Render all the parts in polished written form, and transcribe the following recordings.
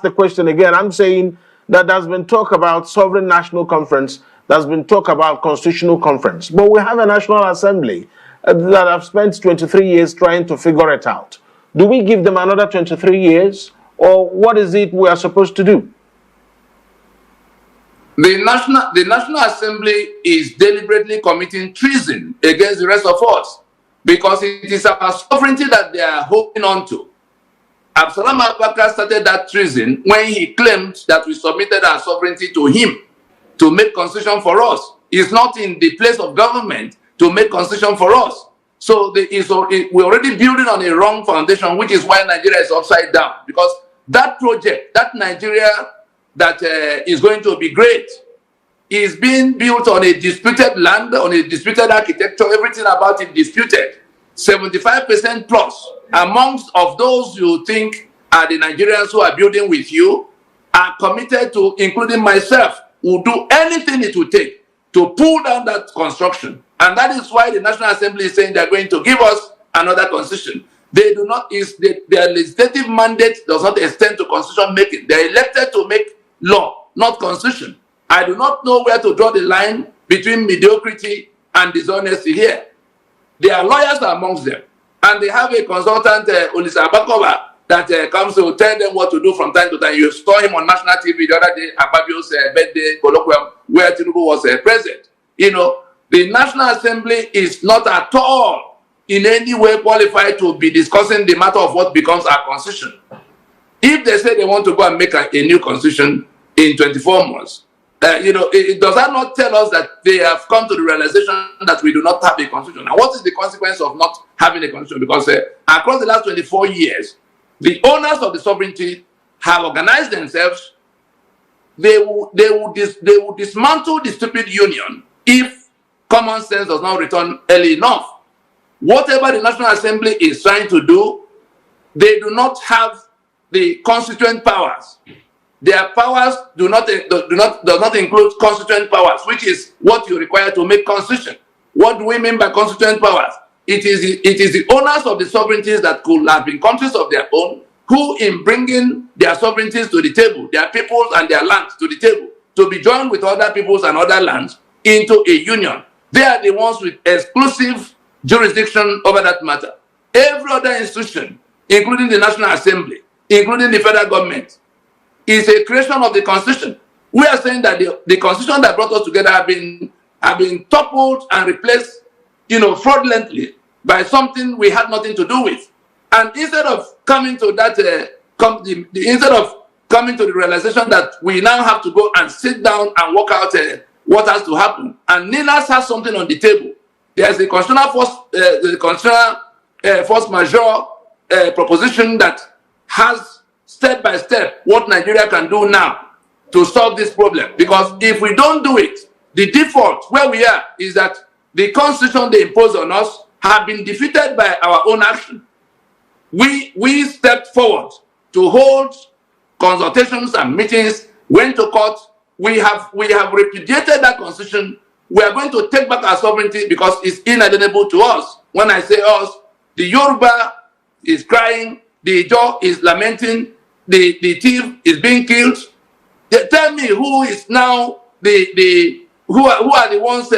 ask the question again. I'm saying that there's been talk about sovereign national conference, there's been talk about constitutional conference, but we have a National Assembly that have spent 23 years trying to figure it out. Do we give them another 23 years, or what is it we are supposed to do? The National Assembly is deliberately committing treason against the rest of us because it is our sovereignty that they are holding on to. Absalom Abubakar started that treason when he claimed that we submitted our sovereignty to him to make constitution for us. It's not in the place of government to make constitution for us. So we're already building on a wrong foundation, which is why Nigeria is upside down. Because that project, that Nigeria that is going to be great, is being built on a disputed land, on a disputed architecture, everything about it disputed. 75% plus amongst of those you think are the Nigerians who are building with you are committed to, including myself, will do anything it will take to pull down that construction. And that is why the National Assembly is saying they're going to give us another constitution. They do not, their legislative mandate does not extend to constitution making. They're elected to make law, not constitution. I do not know where to draw the line between mediocrity and dishonesty here. There are lawyers amongst them, and they have a consultant, Olisa Abakova, that comes to tell them what to do from time to time. You saw him on national TV the other day, Akpabio's birthday colloquium, where Tinubu was present. You know, the National Assembly is not at all in any way qualified to be discussing the matter of what becomes our constitution. If they say they want to go and make a new constitution in 24 months, does that not tell us that they have come to the realization that we do not have a constitution? And what is the consequence of not having a constitution? Because across the last 24 years, the owners of the sovereignty have organized themselves. They will dismantle the stupid union if common sense does not return early enough. Whatever the National Assembly is trying to do, they do not have the constituent powers. Their powers does not include constituent powers, which is what you require to make constitution. What do we mean by constituent powers? It is the owners of the sovereignties that could have been countries of their own, who in bringing their sovereignties to the table, their peoples and their lands to the table, to be joined with other peoples and other lands into a union. They are the ones with exclusive jurisdiction over that matter. Every other institution, including the National Assembly, including the federal government, is a creation of the Constitution. We are saying that the Constitution that brought us together have been toppled and replaced, fraudulently by something we had nothing to do with. And instead of coming to that, instead of coming to the realization that we now have to go and sit down and work out what has to happen, and NINAS has something on the table. There's the constitutional force majeure proposition that has step by step what Nigeria can do now to solve this problem. Because if we don't do it, the default where we are is that the constitution they impose on us have been defeated by our own action. We stepped forward to hold consultations and meetings, went to court. We have repudiated that constitution. We are going to take back our sovereignty because it's inalienable to us. When I say us, the Yoruba is crying, the Ijaw is lamenting, the thief is being killed. They tell me who is now who are the ones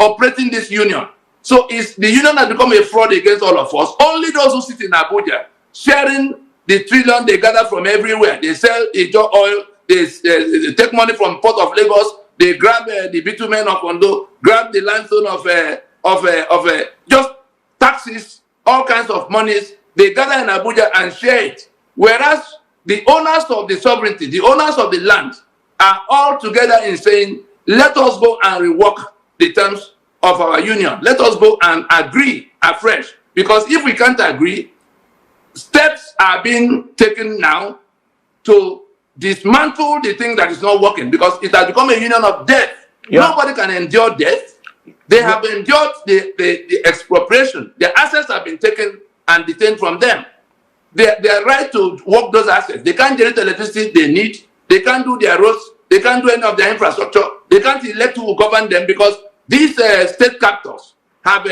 operating this union. So is the union has become a fraud against all of us. Only those who sit in Abuja sharing the trillion they gather from everywhere. They sell Ijaw oil. They take money from Port of Lagos. They grab the bitumen of Ondo, grab the limestone of just taxes, all kinds of monies. They gather in Abuja and share it. Whereas the owners of the sovereignty, the owners of the land, are all together in saying, let us go and rework the terms of our union. Let us go and agree afresh. Because if we can't agree, steps are being taken now to dismantle the thing that is not working, because it has become a union of death. Yeah. Nobody can endure death. They have endured the expropriation. Their assets have been taken and detained from them. Their right to work those assets. They can't generate the electricity they need. They can't do their roads. They can't do any of their infrastructure. They can't elect who will govern them because these state captors have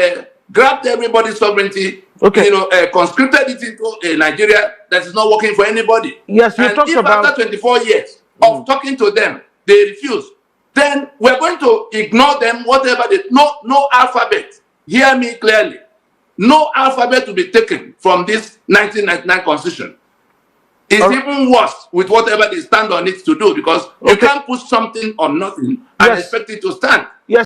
grabbed everybody's sovereignty, Okay. conscripted it into a Nigeria that is not working for anybody. Yes, you and talked if about after 24 years of talking to them, they refuse, then we're going to ignore them, whatever they, no alphabet. Hear me clearly. No alphabet to be taken from this 1999 constitution. It's even worse with whatever they stand on it to do, because you can't put something on nothing and expect it to stand. Yes.